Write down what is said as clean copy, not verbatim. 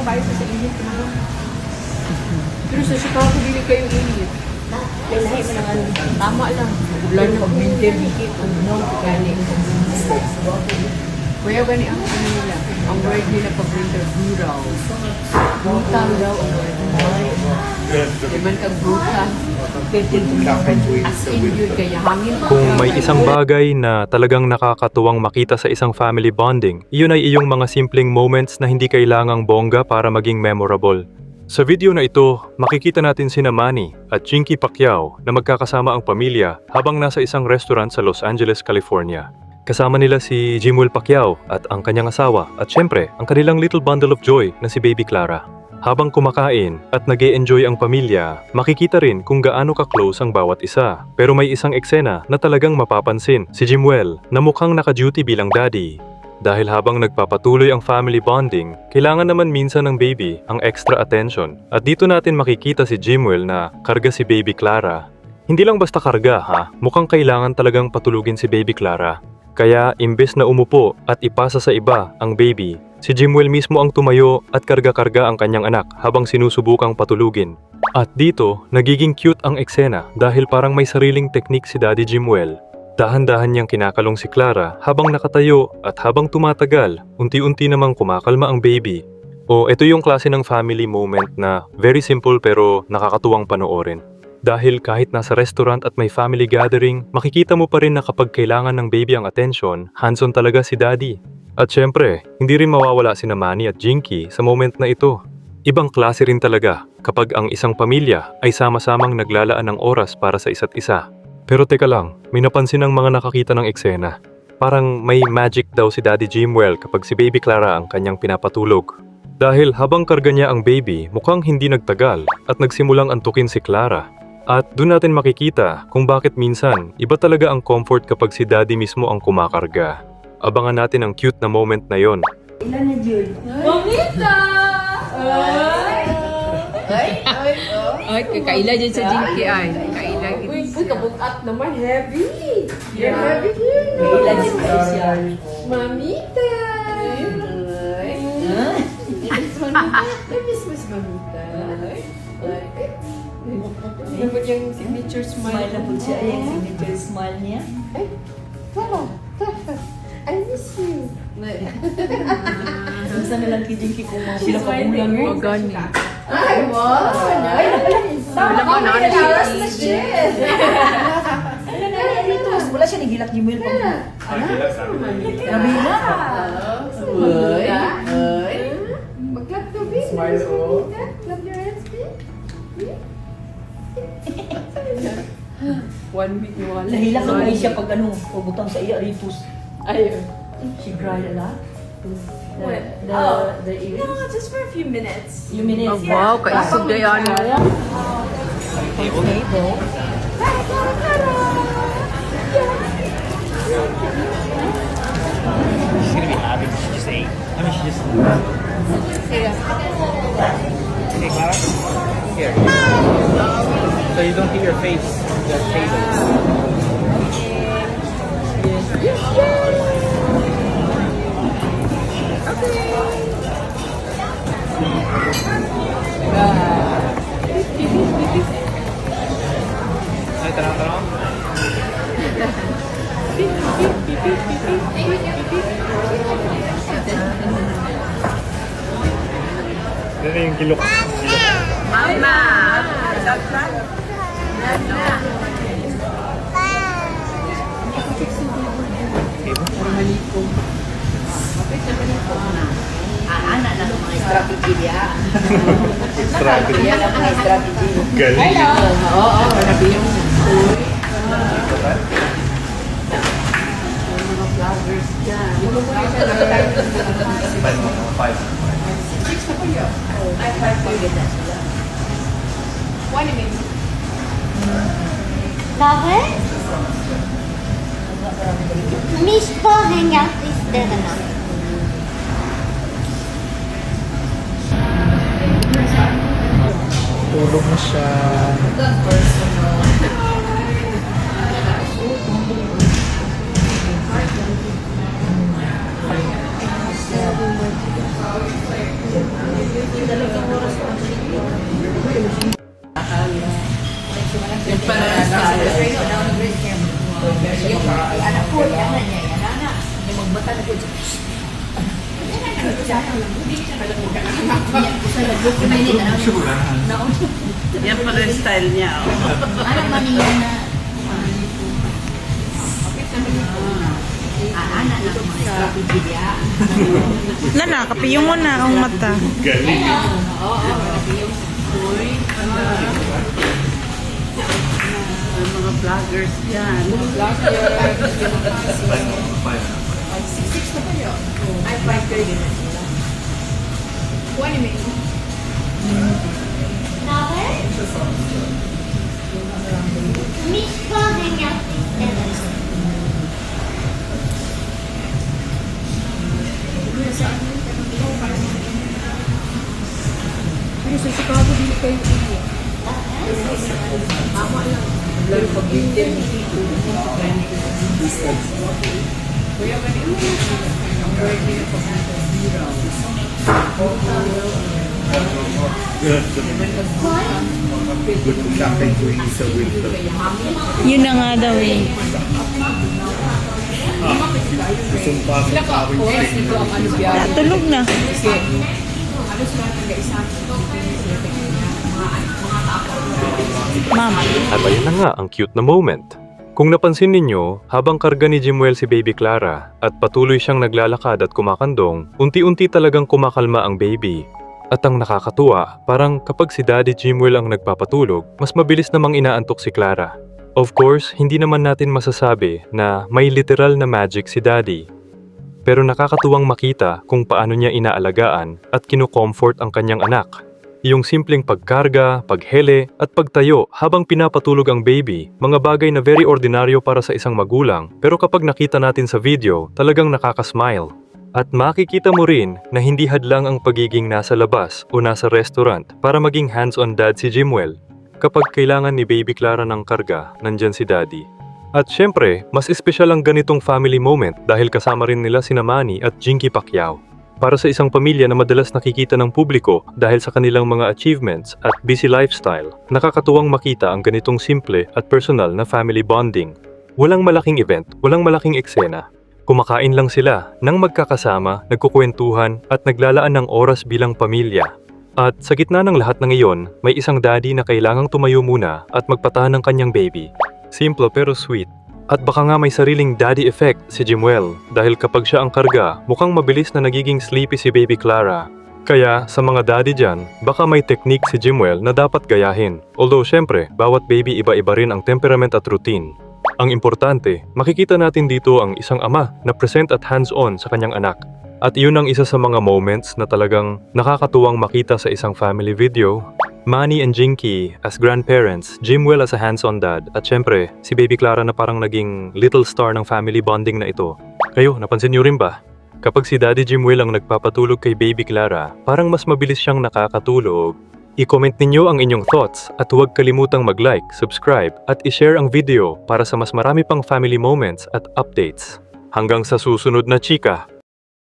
bayo sa init naman. Pero sa Chicago, hindi kayo init. Lahi mo naman. Tama lang. Ulan na pag-winter. No, gani. Kaya gani ang ano nila. Ang word nila pag-winter, buraw. Brutal daw ang word. Diman kang brutal. As in yun, kaya hangin. Kung may isang bagay na talagang nakakatuwang makita sa isang family bonding, iyon ay iyong mga simpleng moments na hindi kailangang bongga para maging memorable. Sa video na ito, makikita natin sina Manny at Jinky Pacquiao na magkakasama ang pamilya habang nasa isang restaurant sa Los Angeles, California. Kasama nila si Jimuel Pacquiao at ang kanyang asawa at syempre ang kanilang little bundle of joy na si Baby Clara. Habang kumakain at nag-e-enjoy ang pamilya, makikita rin kung gaano ka-close ang bawat isa. Pero may isang eksena na talagang mapapansin, si Jimuel na mukhang naka-duty bilang daddy. Dahil habang nagpapatuloy ang family bonding, kailangan naman minsan ng baby ang extra attention. At dito natin makikita si Jimuel na karga si Baby Clara. Hindi lang basta karga ha, mukhang kailangan talagang patulugin si Baby Clara. Kaya imbes na umupo at ipasa sa iba ang baby, si Jimuel mismo ang tumayo at karga-karga ang kanyang anak habang sinusubukang patulugin. At dito, nagiging cute ang eksena dahil parang may sariling teknik si Daddy Jimuel. Dahan-dahan niyang kinakalong si Clara habang nakatayo at habang tumatagal, unti-unti namang kumakalma ang baby. O ito yung klase ng family moment na very simple pero nakakatuwang panoorin. Dahil kahit nasa restaurant at may family gathering, makikita mo pa rin na kapag kailangan ng baby ang attention, hands-on talaga si Daddy. At syempre, hindi rin mawawala sina Manny at Jinky sa moment na ito. Ibang klase rin talaga kapag ang isang pamilya ay sama-samang naglalaan ng oras para sa isa't isa. Pero teka lang, may napansin ng mga nakakita ng eksena. Parang may magic daw si Daddy Jimuel kapag si Baby Clara ang kanyang pinapatulog. Dahil habang karga niya ang baby, mukhang hindi nagtagal at nagsimulang antukin si Clara. At doon natin makikita kung bakit minsan iba talaga ang comfort kapag si Daddy mismo ang kumakarga. Abangan natin ang cute na moment na yon. Ilan na Jul? Mamita! Ay, kakaila dyan sa Jinky ay. Kakaila. Uy, kabukat naman. Heavy. You're heavy here. Ilan din kayo siya? Mamita! Miss Mamita. Miss Mamita. Ano po yung signature smile? Smile na po siya. Yung signature smile niya. Ay, wow. I miss you. Gusto na lang kijinki kung mga sila kabulang mo. Gani. Ay, wow! Ay, Wala ka na Alas na siya! Wala siya nagilak ni Will pa. Grabe na. Uy! Uy! Mag-clap ka, babe. Smile, oh. Clap your hands, babe. 1 week ni wala. Nahilak ang mga siya pag ano, pabutang sa iya ritus. Ayun. She cried a lot. What? The ears. No, just for a few minutes. You mean Oh, it? wow, kaisog na yan. Table. She's gonna be happy. She just ate. I mean, she just. Hey, Clara. Here. So you don't hit your face on the table. Ay, tanong. Ano yung kilok? Mama! Anak na mga strategy niya. Strategy. Yan ang mga strategy. Galing. Oo, grabe yung flowers dyan. Bakit? Miss ko, hangout is there na. Tulog na siya. Yan pala yung style niya. Oh. Ano man yan na? Anak na mga strategy niya. Lala, kapiyong mo na ang mata. Mga vloggers yan. I 5:30. What do you mean? Flower? Miss ko hang out with Stella. Lalo pag victim, ang birthday na pag-winter zero. Good shopping to eat sa winter. Yun na nga daw eh. Sumpa sa Sila ka, of course, ito ang ano biyahe. Natulog na. Kasi, ano sila nag-isang mga tao. Mama. At ayun na nga ang cute na moment. Kung napansin ninyo, habang karga ni Jimuel si Baby Clara at patuloy siyang naglalakad at kumakandong, unti-unti talagang kumakalma ang baby. At ang nakakatuwa, parang kapag si Daddy Jimuel ang nagpapatulog, mas mabilis namang inaantok si Clara. Of course, hindi naman natin masasabi na may literal na magic si Daddy. Pero nakakatuwang makita kung paano niya inaalagaan at kino-comfort ang kanyang anak. Yung simpleng pagkarga, paghele, at pagtayo habang pinapatulog ang baby, mga bagay na very ordinaryo para sa isang magulang, pero kapag nakita natin sa video, talagang nakakasmile. At makikita mo rin na hindi hadlang ang pagiging nasa labas o nasa restaurant para maging hands-on dad si Jimuel. Kapag kailangan ni Baby Clara ng karga, nandyan si Daddy. At syempre, mas espesyal ang ganitong family moment dahil kasama rin nila sina Manny at Jinky Pacquiao. Para sa isang pamilya na madalas nakikita ng publiko dahil sa kanilang mga achievements at busy lifestyle, nakakatuwang makita ang ganitong simple at personal na family bonding. Walang malaking event, walang malaking eksena. Kumakain lang sila nang magkakasama, nagkukwentuhan at naglalaan ng oras bilang pamilya. At sa gitna ng lahat ng iyon, may isang daddy na kailangang tumayo muna at magpatahan ng kanyang baby. Simple pero sweet. At baka nga may sariling daddy effect si Jimuel dahil kapag siya ang karga, mukhang mabilis na nagiging sleepy si Baby Clara. Kaya sa mga daddy dyan, baka may technique si Jimuel na dapat gayahin. Although syempre, bawat baby iba-iba rin ang temperament at routine. Ang importante, makikita natin dito ang isang ama na present at hands-on sa kanyang anak. At iyon ang isa sa mga moments na talagang nakakatuwang makita sa isang family video. Manny and Jinky as grandparents, Jimuel as a hands-on dad, at syempre, si Baby Clara na parang naging little star ng family bonding na ito. Kayo, napansin niyo rin ba? Kapag si Daddy Jimuel ang nagpapatulog kay Baby Clara, parang mas mabilis siyang nakakatulog. I-comment ninyo ang inyong thoughts at huwag kalimutang mag-like, subscribe, at i-share ang video para sa mas marami pang family moments at updates. Hanggang sa susunod na chika!